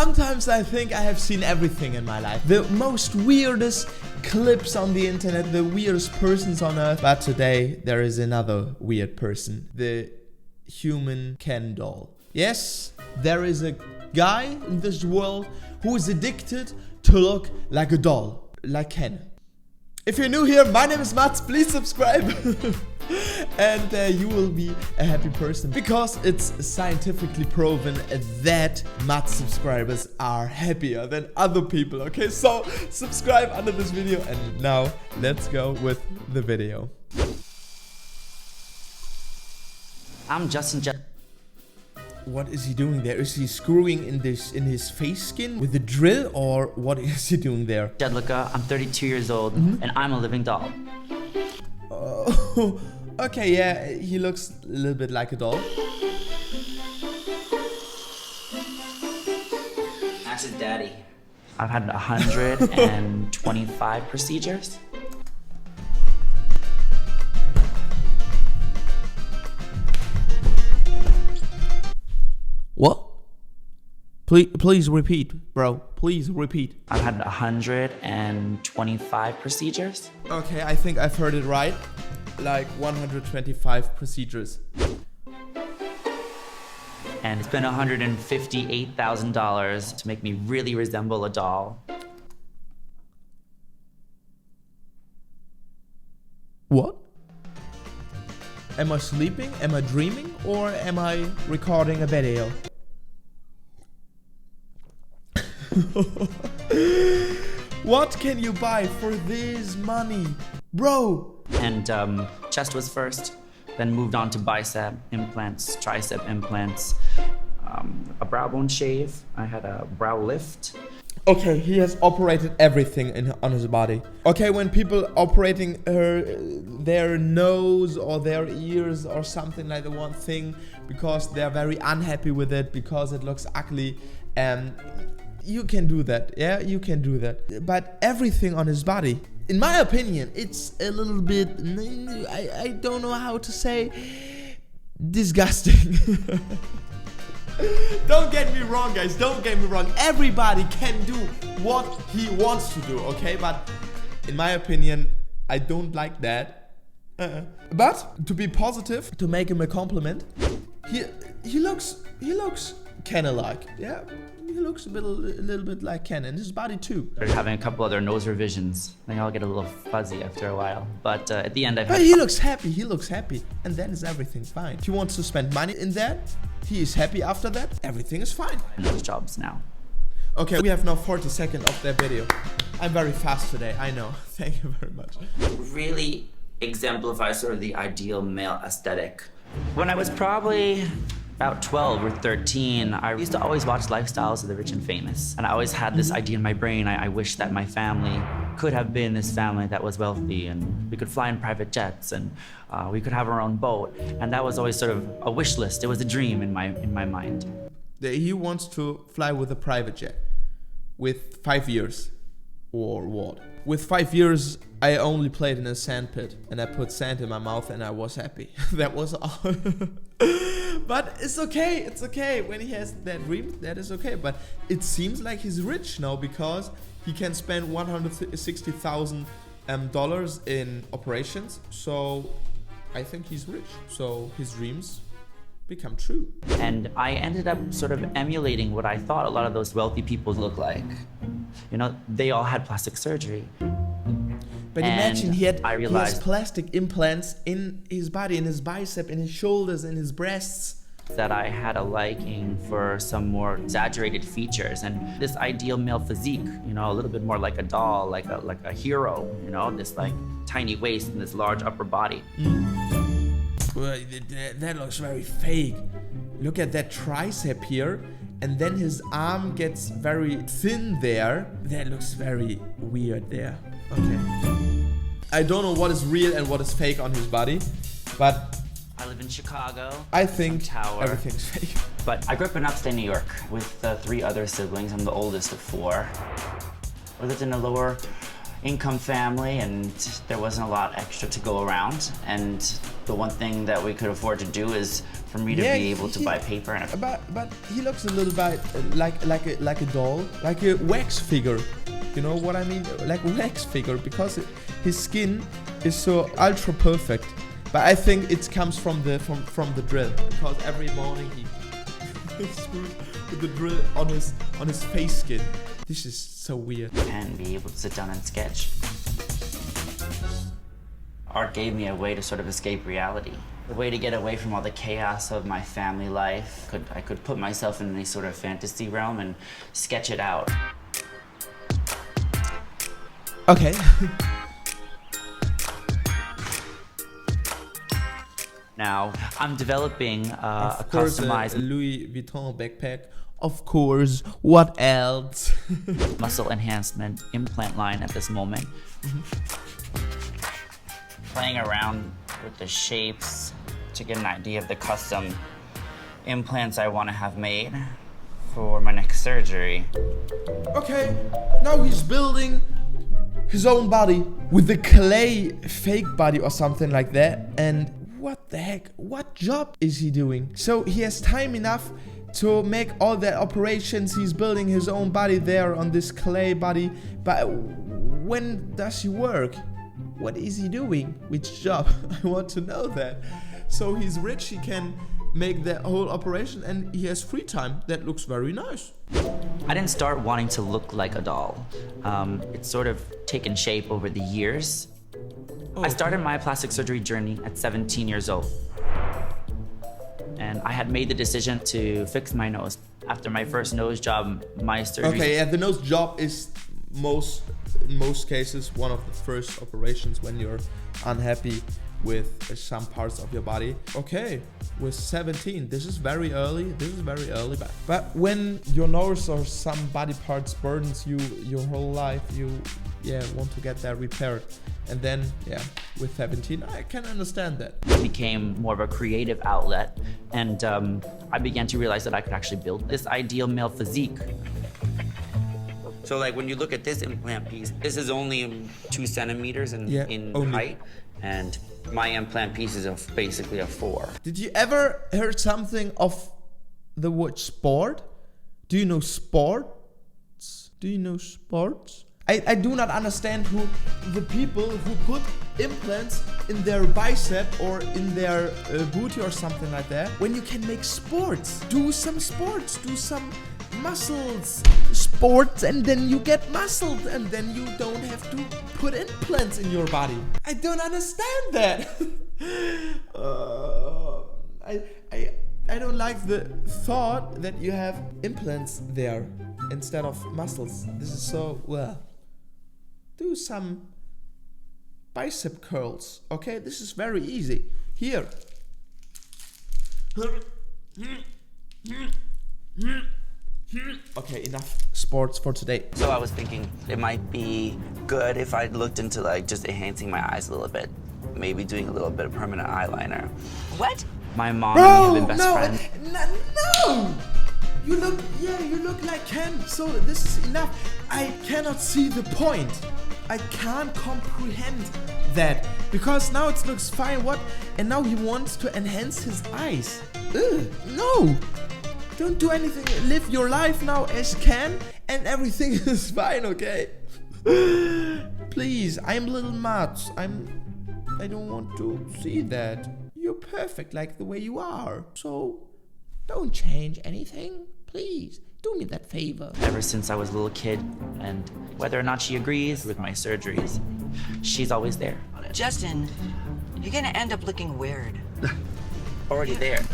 Sometimes I think I have seen everything in my life. The most weirdest clips on the internet, the weirdest persons on earth. But today there is another weird person. The human Ken doll. Yes, there is a guy in this world who is addicted to look like a doll, like Ken. If you're new here, my name is Mats, please subscribe. And you will be a happy person, because it's scientifically proven that Mats subscribers are happier than other people. Okay, so subscribe under this video, and now let's go with the video. I'm Justin. What is he doing there? Is he screwing in his face skin with a drill, or what is he doing there? Jedlicka, I'm 32 years old, and I'm a living doll. Oh, okay, yeah, he looks a little bit like a doll. Ask his daddy. I've had 125 procedures. What? Please repeat, bro. Please repeat. I've had 125 procedures. Okay, I think I've heard it right. Like 125 procedures. And it's been $158,000 to make me really resemble a doll. What? Am I sleeping? Am I dreaming? Or am I recording a video? What can you buy for this money, bro? And chest was first, then moved on to bicep implants, tricep implants, a brow bone shave. I had a brow lift. Okay, he has operated everything on his body. Okay, when people operating their nose or their ears or something like the one thing, because they're very unhappy with it, because it looks ugly, you can do that. Yeah, you can do that. But everything on his body, in my opinion, it's a little bit, I don't know how to say, disgusting. Don't get me wrong, guys, don't get me wrong. Everybody can do what he wants to do, okay? But in my opinion, I don't like that. But to be positive, to make him a compliment, he looks Ken-alike. Yeah, he looks a little bit like Ken, and his body too. Started having a couple other nose revisions. I think I'll get a little fuzzy after a while. But at the end, But he looks happy, and then is everything fine. If he wants to spend money in that, he is happy after that, everything is fine. Those jobs now. Okay, we have now 40 seconds of that video. I'm very fast today, I know. Thank you very much. Really exemplifies sort of the ideal male aesthetic. When I was probably about 12 or 13, I used to always watch Lifestyles of the Rich and Famous. And I always had this idea in my brain, I wish that my family could have been this family that was wealthy, and we could fly in private jets, and we could have our own boat. And that was always sort of a wish list. It was a dream in my mind. He wants to fly with a private jet with 5 years, or what? With 5 years, I only played in a sand pit, and I put sand in my mouth, and I was happy. That was all. But it's okay, when he has that dream, that is okay. But it seems like he's rich now, because he can spend $160,000 in operations. So I think he's rich, so his dreams become true. And I ended up sort of emulating what I thought a lot of those wealthy people look like. You know, they all had plastic surgery. But imagine he has plastic implants in his body, in his bicep, in his shoulders, in his breasts. That I had a liking for some more exaggerated features and this ideal male physique, you know, a little bit more like a doll, like a hero, you know, this like tiny waist and this large upper body. Well, that looks very fake. Look at that tricep here, and then his arm gets very thin there. That looks very weird there. Okay. I don't know what is real and what is fake on his body, but I live in Chicago. I think tower. Everything's fake. But I grew up in upstate New York with 3 other siblings. I'm the oldest of 4. We lived in a lower income family, and there wasn't a lot extra to go around. And The one thing that we could afford to do is for me to be able to buy paper and a... But he looks a little bit like a doll, like a wax figure. You know what I mean? Like a wax figure, because his skin is so ultra perfect. But I think it comes from the drill, because every morning he screws with the drill on his face skin. This is so weird. And be able to sit down and sketch. Art gave me a way to sort of escape reality. A way to get away from all the chaos of my family life. I could put myself in any sort of fantasy realm and sketch it out. Okay. Now, I'm developing a customized Louis Vuitton backpack. Of course, what else? muscle enhancement implant line at this moment. Playing around with the shapes to get an idea of the custom implants I want to have made for my next surgery. Okay, now he's building his own body with the clay fake body or something like that. And what the heck, what job is he doing? So he has time enough to make all the operations. He's building his own body there on this clay body, but when does he work? What is he doing? Which job? I want to know that. So he's rich, he can make the whole operation, and he has free time. That looks very nice. I didn't start wanting to look like a doll. It's sort of taken shape over the years. I started my plastic surgery journey at 17 years old. And I had made the decision to fix my nose. After my first nose job, my surgery... Okay, yeah, the nose job is in most cases one of the first operations when you're unhappy with some parts of your body. Okay, with 17, this is very early. But when your nose or some body parts burdens you your whole life, you want to get that repaired. And then, with 17, I can understand that. It became more of a creative outlet, and I began to realize that I could actually build this ideal male physique. So like when you look at this implant piece, this is only 2 centimeters in height, and my implant piece is basically a 4. Did you ever heard something of the word sport? Do you know sports? I do not understand who the people who put implants in their bicep or in their booty or something like that. When you can make sports, do some muscles sports, and then you get muscled, and then you don't have to put implants in your body. I don't understand that. I don't like the thought that you have implants there instead of muscles. This is so, well, do some bicep curls. Okay, this is very easy. Here. Okay, enough sports for today. So I was thinking it might be good if I looked into like just enhancing my eyes a little bit. Maybe doing a little bit of permanent eyeliner. What? My mom and me have been best friends. No! You look like Ken, so this is enough. I cannot see the point. I can't comprehend that. Because now it looks fine, what? And now he wants to enhance his eyes. Ugh, no! Don't do anything, live your life now as Ken, and everything is fine, okay? Please, I'm little Mats. I don't want to see that. You're perfect like the way you are. So, don't change anything, please. Do me that favor. Ever since I was a little kid, and whether or not she agrees with my surgeries, she's always there. Justin, you're gonna end up looking weird. Already there.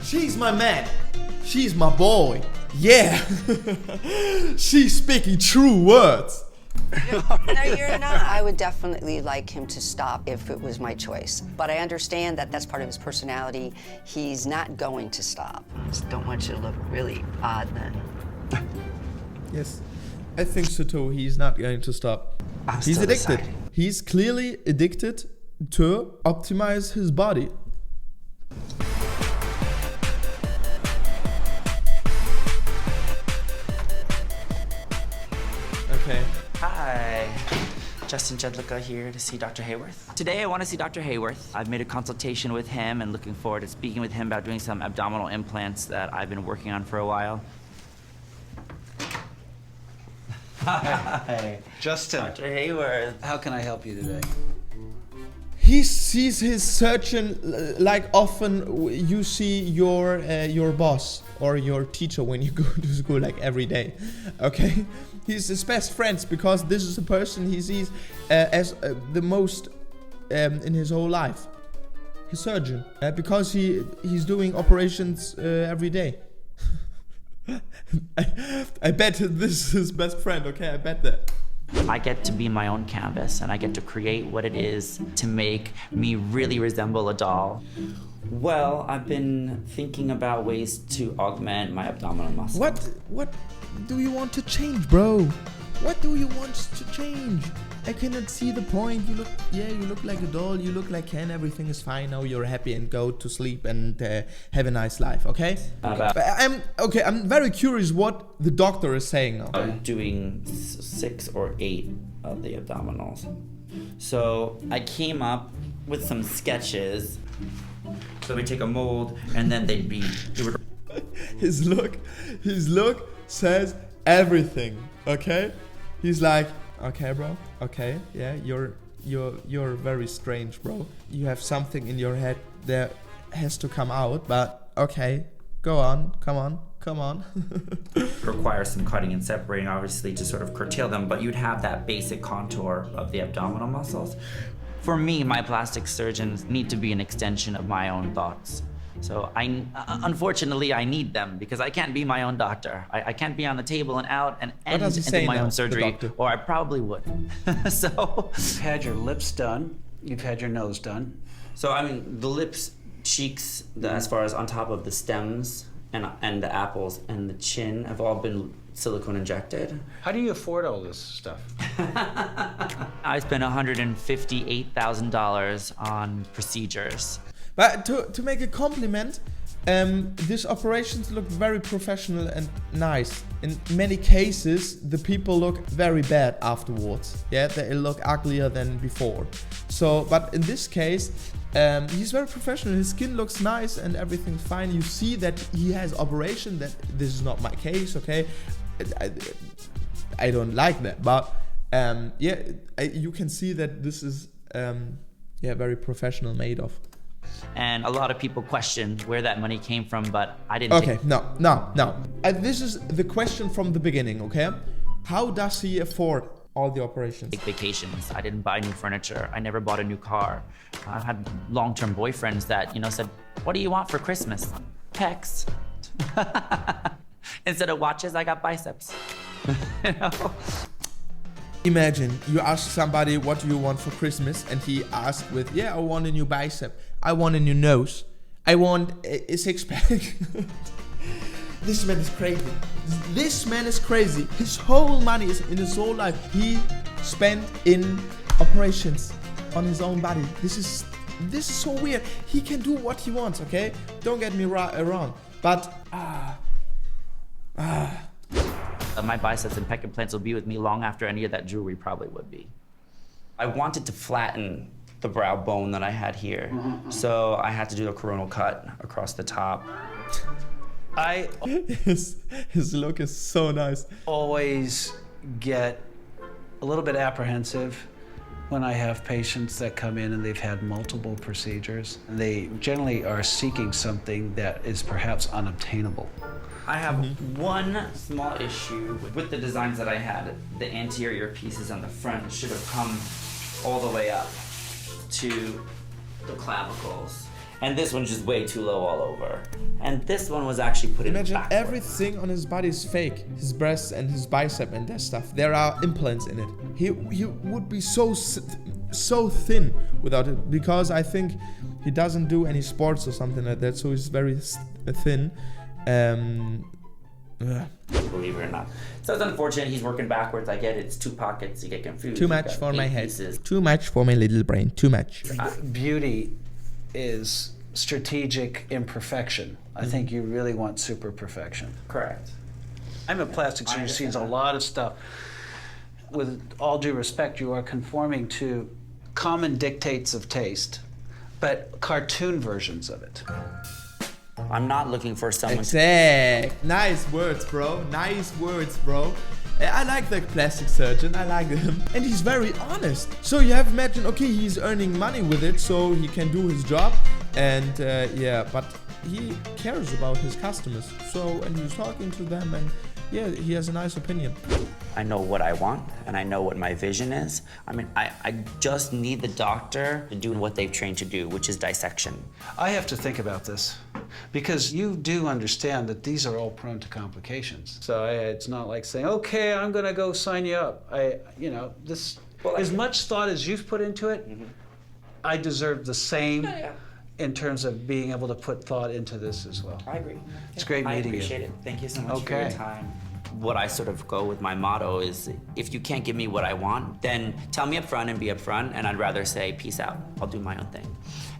She's my man. She's my boy. Yeah. She's speaking true words. No, you're not. I would definitely like him to stop if it was my choice. But I understand that that's part of his personality. He's not going to stop. I just don't want you to look really odd then. Yes, I think so too. He's not going to stop. He's addicted. He's clearly addicted to optimize his body. Okay. Hi. Justin Jedlicka here to see Dr. Hayworth. Today I want to see Dr. Hayworth. I've made a consultation with him and looking forward to speaking with him about doing some abdominal implants that I've been working on for a while. Hi. Justin. Dr. Hayworth. How can I help you today? He sees his surgeon like often you see your boss or your teacher when you go to school, like every day. Okay, he's his best friends because this is a person he sees as the most in his whole life. His surgeon, because he's doing operations every day. I bet this is his best friend. Okay, I bet that. I get to be my own canvas and I get to create what it is to make me really resemble a doll. Well, I've been thinking about ways to augment my abdominal muscle. What do you want to change, bro? What do you want to change? I cannot see the point. You look like a doll. You look like Ken. Everything is fine now. You're happy and go to sleep and have a nice life. Okay? I'm very curious what the doctor is saying now. I'm doing 6 or 8 of the abdominals. So I came up with some sketches. So we take a mold and then they'd be. His look says everything. Okay? He's like, okay, bro. Okay, yeah, you're very strange, bro. You have something in your head that has to come out, but okay, go on, come on. Requires some cutting and separating, obviously, to sort of curtail them, but you'd have that basic contour of the abdominal muscles. For me, my plastic surgeons need to be an extension of my own thoughts. So unfortunately, I need them because I can't be my own doctor. I can't be on the table and out and do my own surgery, or I probably would. So You've had your lips done. You've had your nose done. So I mean, the lips, cheeks, as far as on top of the stems and the apples and the chin have all been silicone injected. How do you afford all this stuff? I spent $158,000 on procedures. But to make a compliment, these operations look very professional and nice. In many cases, the people look very bad afterwards. Yeah, they look uglier than before. So, but in this case, he's very professional. His skin looks nice and everything's fine. You see that he has operation. That this is not my case. Okay, I don't like that. But you can see that this is very professional made of. And a lot of people question where that money came from, but I didn't. Okay, no. This is the question from the beginning, okay? How does he afford all the operations? Take vacations. I didn't buy new furniture. I never bought a new car. I've had long-term boyfriends that, said, "What do you want for Christmas?" Pecs. Instead of watches, I got biceps. Imagine you ask somebody, what do you want for Christmas? And he asked with, I want a new bicep. I want a new nose. I want a six-pack. This man is crazy. This man is crazy. His whole money is in his whole life. He spent in operations on his own body. This is so weird. He can do what he wants, okay? Don't get me wrong. But, my biceps and pec implants will be with me long after any of that jewelry probably would be. I wanted to flatten the brow bone that I had here. So I had to do a coronal cut across the top. His look is so nice. Always get a little bit apprehensive when I have patients that come in and they've had multiple procedures. They generally are seeking something that is perhaps unobtainable. I have one small issue with the designs that I had. The anterior pieces on the front should have come all the way up to the clavicles. And this one's just way too low all over. And this one was actually put in backwards. Imagine everything on his body is fake. His breasts and his bicep and that stuff. There are implants in it. He would be so thin without it, because I think he doesn't do any sports or something like that, so he's very thin. Believe it or not. So it's unfortunate he's working backwards. I get it. It's 2 pockets. You get confused. Too much for my head. Too much for my little brain. Too much. Beauty is strategic imperfection. I think you really want super perfection. Correct. I'm a plastic surgeon who sees a lot of stuff. with all due respect, you are conforming to common dictates of taste, but cartoon versions of it. I'm not looking for someone. Exact. Nice words, bro. Nice words, bro. I like the plastic surgeon. I like him. And he's very honest. So you have imagined, okay, he's earning money with it, so he can do his job. And yeah, but he cares about his customers. So, and he's talking to them, and yeah, he has a nice opinion. I know what I want, and I know what my vision is. I mean, I just need the doctor to do what they've trained to do, which is dissection. I have to think about this because you do understand that these are all prone to complications. So it's not like saying, okay, I'm gonna go sign you up. As much thought as you've put into it, I deserve the same in terms of being able to put thought into this as well. I agree. It's great meeting you. I appreciate it. Thank you so much for your time. What I sort of go with my motto is, if you can't give me what I want, then tell me up front and be up front, and I'd rather say, peace out, I'll do my own thing.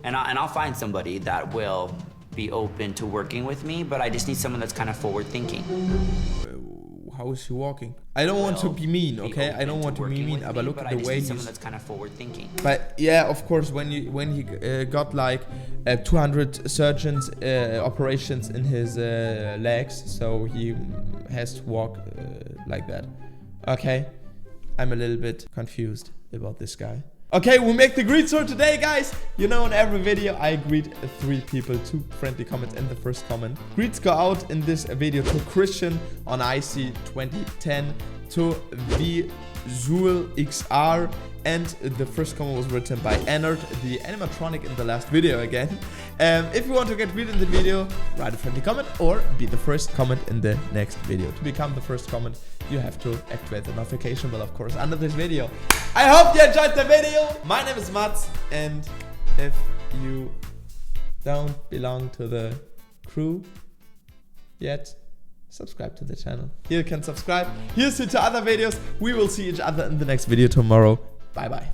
And I'll find somebody that will be open to working with me, but I just need someone that's kind of forward thinking. How is he walking? I don't want to be mean, okay? I don't want to be mean, but look at the way he's... someone that's kind of forward thinking. But yeah, of course, when he got like 200 surgeons operations in his legs, so he has to walk like that. Okay, I'm a little bit confused about this guy. Okay, we make the greets for today, guys. You know, in every video I greet 3 people, 2 friendly comments in the first comment. Greets go out in this video to Christian on IC 2010, to Visual XR, and the first comment was written by Ennard, the animatronic in the last video again. If you want to get greeted in the video, write a friendly comment or be the first comment in the next video. To become the first comment, you have to activate the notification bell, of course, under this video. I hope you enjoyed the video. My name is Mats, and if you don't belong to the crew yet, subscribe to the channel. Here you can subscribe. Here's to other videos. We will see each other in the next video tomorrow. Bye bye.